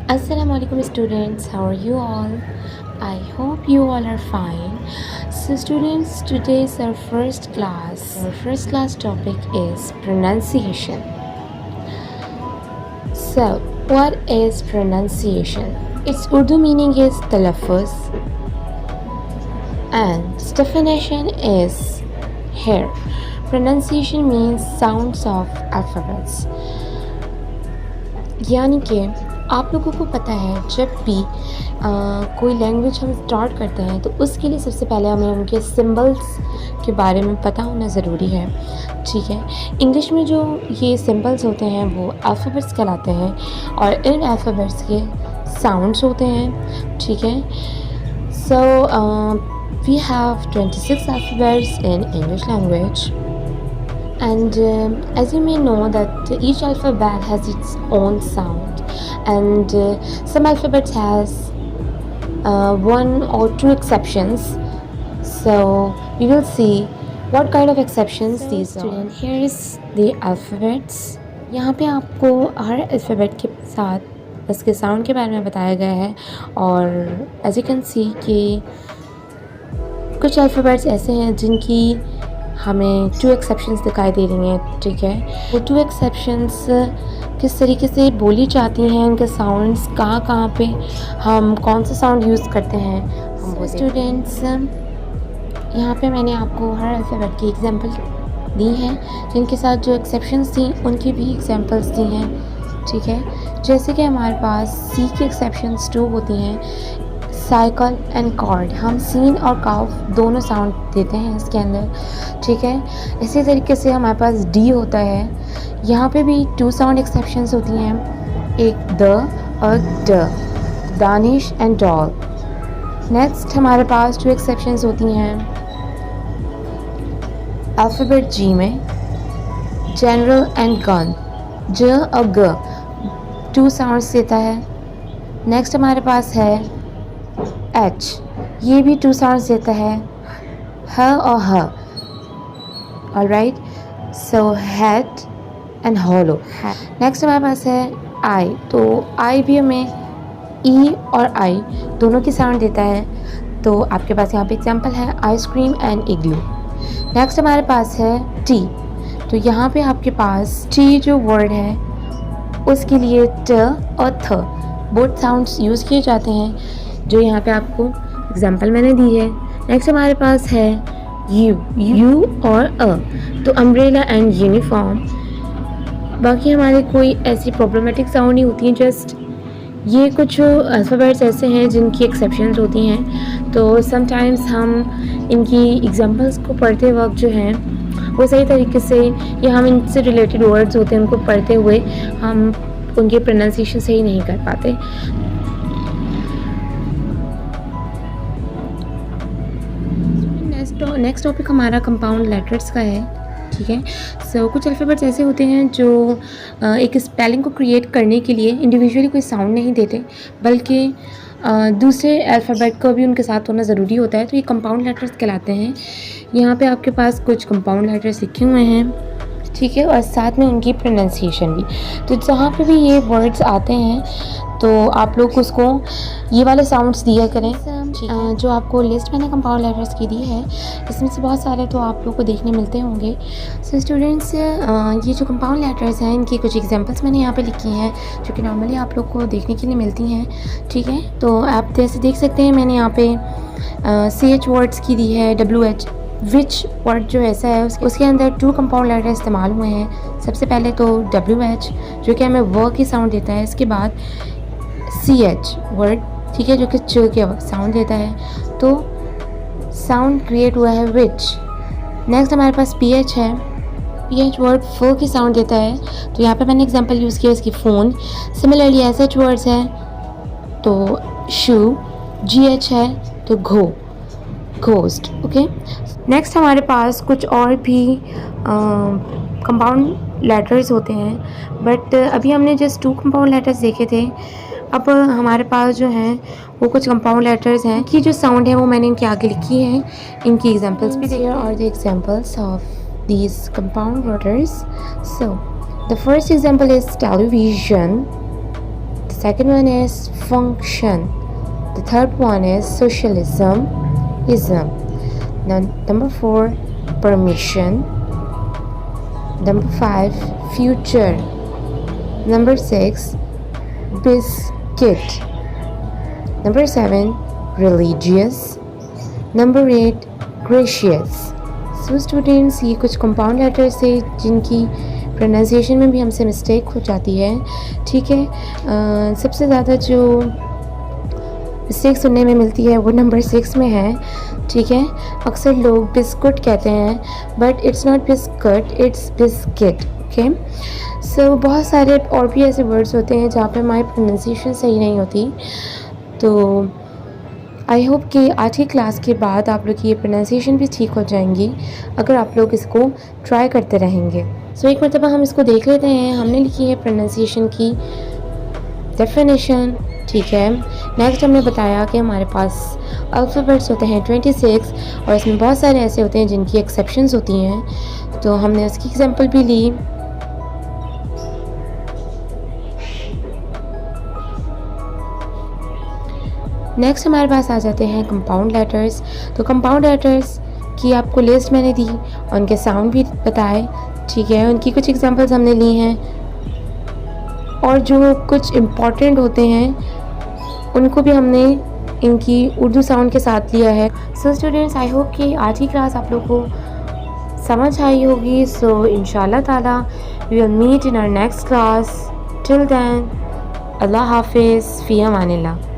Assalamu alaikum students, how are you all? I hope you all are fine. So students, today's our first class. Our first class topic is pronunciation. So, what is pronunciation? Its Urdu meaning is talaffuz and its definition is here. Pronunciation means sounds of alphabets. यानी कि आप लोगों को पता है जब भी कोई लैंग्वेज हम स्टार्ट करते हैं तो उसके लिए सबसे पहले हमें उनके सिंबल्स के बारे में पता होना ज़रूरी है। ठीक है, इंग्लिश में जो ये सिंबल्स होते हैं वो अल्फ़ाबेट्स कहलाते हैं और इन अल्फ़ाबेट्स के साउंड्स होते हैं। ठीक है, so we have 26 alphabets in English language. And as you may know that each alphabet has its own sound, and some alphabets has one or two exceptions. So we will see what kind of exceptions these are. Student, here is the alphabets. यहाँ पे आपको हर alphabet के साथ उसके sound के बारे में बताया गया है और as you can see कि कुछ अल्फ़ाबेट्स ऐसे हैं जिनकी हमें 2 एक्सेप्शंस दिखाई दे रही हैं। ठीक है, वो 2 एक्सेप्शंस किस तरीके से बोली जाती हैं, उनके साउंड्स कहाँ कहाँ पे हम कौन सा साउंड यूज़ करते हैं हम वो स्टूडेंट्स। यहाँ पे मैंने आपको हर अल्फ़ाबेट की एग्जांपल दी हैं जिनके साथ जो एक्सेप्शंस थी उनकी भी एग्जांपल्स दी हैं। ठीक है, जैसे कि हमारे पास सी की एक्सेप्शंस 2 होती हैं, साइकिल एंड कॉर्ड। हम सीन और काफ दोनों साउंड देते हैं इसके अंदर। ठीक है, इसी तरीके से हमारे पास डी होता है, यहाँ पे भी 2 साउंड एक्सेप्शंस होती हैं, एक द और ड, दानिश एंड डॉल। नेक्स्ट हमारे पास 2 एक्सेप्शंस होती हैं अल्फ़ाबेट जी में, जनरल एंड गन, ज और ग 2 साउंड्स देता है। नेक्स्ट हमारे पास है एच, ये भी 2 साउंड्स देता है, ह और ह। Alright, so head and hollow. Next हमारे पास है आई, तो आई भी हमें ई और आई दोनों की साउंड देता है। तो आपके पास यहाँ पे एग्जांपल है आइसक्रीम एंड इग्लू। नेक्स्ट हमारे पास है टी, तो यहाँ पे आपके पास टी जो वर्ड है उसके लिए ट और थ बोथ साउंड्स यूज़ किए जाते हैं, जो यहाँ पे आपको एग्जांपल मैंने दी है। नेक्स्ट हमारे पास है यू और अ, तो अम्ब्रेला एंड यूनिफॉर्म। बाकी हमारे कोई ऐसी प्रॉब्लमेटिक साउंड नहीं होती हैं, जस्ट ये कुछ अल्फ़ाबेट्स ऐसे हैं जिनकी एक्सेप्शंस होती हैं। तो समटाइम्स हम इनकी एग्जांपल्स को पढ़ते वक्त जो हैं वो सही तरीके से, या हम इनसे रिलेटेड वर्ड्स होते हैं उनको पढ़ते हुए हम उनकी प्रोनाउंसिएशन सही नहीं कर पाते। नेक्स्ट टॉपिक हमारा कंपाउंड लेटर्स का है। ठीक है, सो कुछ अल्फ़ाबेट्स ऐसे होते हैं जो एक स्पेलिंग को क्रिएट करने के लिए इंडिविजुअली कोई साउंड नहीं देते, बल्कि दूसरे अल्फ़ाबेट को भी उनके साथ होना ज़रूरी होता है, तो ये कंपाउंड लेटर्स कहलाते हैं। यहाँ पे आपके पास कुछ कंपाउंड लेटर्स लिखे हुए हैं। ठीक है, और साथ में उनकी प्रोनाउंसिएशन भी। तो जहाँ पे भी ये वर्ड्स आते हैं तो आप लोग उसको ये वाले साउंड्स दिया करें। जो आपको लिस्ट मैंने कंपाउंड लेटर्स की दी है, इसमें से बहुत सारे तो आप लोग को देखने मिलते होंगे। सो स्टूडेंट्स, ये जो कंपाउंड लेटर्स हैं इनकी कुछ एग्जांपल्स मैंने यहाँ पे लिखी हैं जो कि नॉर्मली आप लोग को देखने के लिए मिलती हैं। ठीक है, तो आप जैसे देख सकते हैं मैंने यहाँ पे CH वर्ड्स की दी है, WH विच वर्ड जो ऐसा है उसके अंदर 2 कंपाउंड लेटर इस्तेमाल हुए हैं। सबसे पहले तो WH जो कि हमें व की साउंड देता है, इसके बाद CH वर्ड, ठीक है, जो कि च के साउंड देता है, तो साउंड क्रिएट हुआ है विच। नेक्स्ट हमारे पास PH है, PH वर्ड फ की साउंड देता है, तो यहाँ पे मैंने एग्जांपल यूज़ किया इसकी फ़ोन। सिमिलरली SH वर्ड्स हैं तो शू, GH है तो घो, घोस्ट। ओके, नेक्स्ट हमारे पास कुछ और भी कंपाउंड लेटर्स होते हैं, बट अभी हमने जस्ट 2 कंपाउंड लेटर्स देखे थे। अब हमारे पास जो हैं वो कुछ कंपाउंड लेटर्स हैं कि जो साउंड है वो मैंने इनके आगे लिखी है, इनकी एग्जांपल्स भी देखिए और the examples of these compound letters. So the first example is television, the second one is function, the third one is socialism, ism. Now number 4, permission. Number 5, future. Number 6, biscuit. Number 7, religious. Number 8, gracious. So students, ये कुछ compound letters थे जिनकी pronunciation में भी हमसे mistake हो जाती है, ठीक है। सबसे ज़्यादा जो मिस्टेक सुनने में मिलती है वो नंबर 6 में है, ठीक है। अक्सर लोग बिस्कुट कहते हैं बट इट्स नॉट बिस्कुट, इट्स बिस्किट, ओके। सो बहुत सारे और भी ऐसे वर्ड्स होते हैं जहाँ पे हमारी प्रोनाउंसिएशन सही नहीं होती। तो आई होप कि आज की क्लास के बाद आप लोग की ये प्रोनाउंसिएशन भी ठीक हो जाएंगी अगर आप लोग इसको ट्राई करते रहेंगे। सो एक मरतबा हम इसको देख लेते हैं। हमने लिखी है प्रोनाउंसिएशन की डेफिनेशन, ठीक है। नेक्स्ट हमने बताया कि हमारे पास अल्फ़ाबेट्स होते हैं 26 और इसमें बहुत सारे ऐसे होते हैं जिनकी एक्सेप्शंस होती हैं, तो हमने उसकी एग्जांपल भी ली। नेक्स्ट हमारे पास आ जाते हैं कंपाउंड लेटर्स। तो कंपाउंड लेटर्स की आपको लिस्ट मैंने दी और उनके साउंड भी बताए, ठीक है। उनकी कुछ एग्जांपल्स हमने ली हैं और जो कुछ इम्पॉर्टेंट होते हैं उनको भी हमने इनकी उर्दू साउंड के साथ लिया है। सो स्टूडेंट्स, आई होप कि आज की क्लास आप लोग को समझ आई होगी। सो इंशाल्लाह ताला we will meet in our next class. Till then, अल्लाह हाफिज़, फ़ी अमानिल्लाह।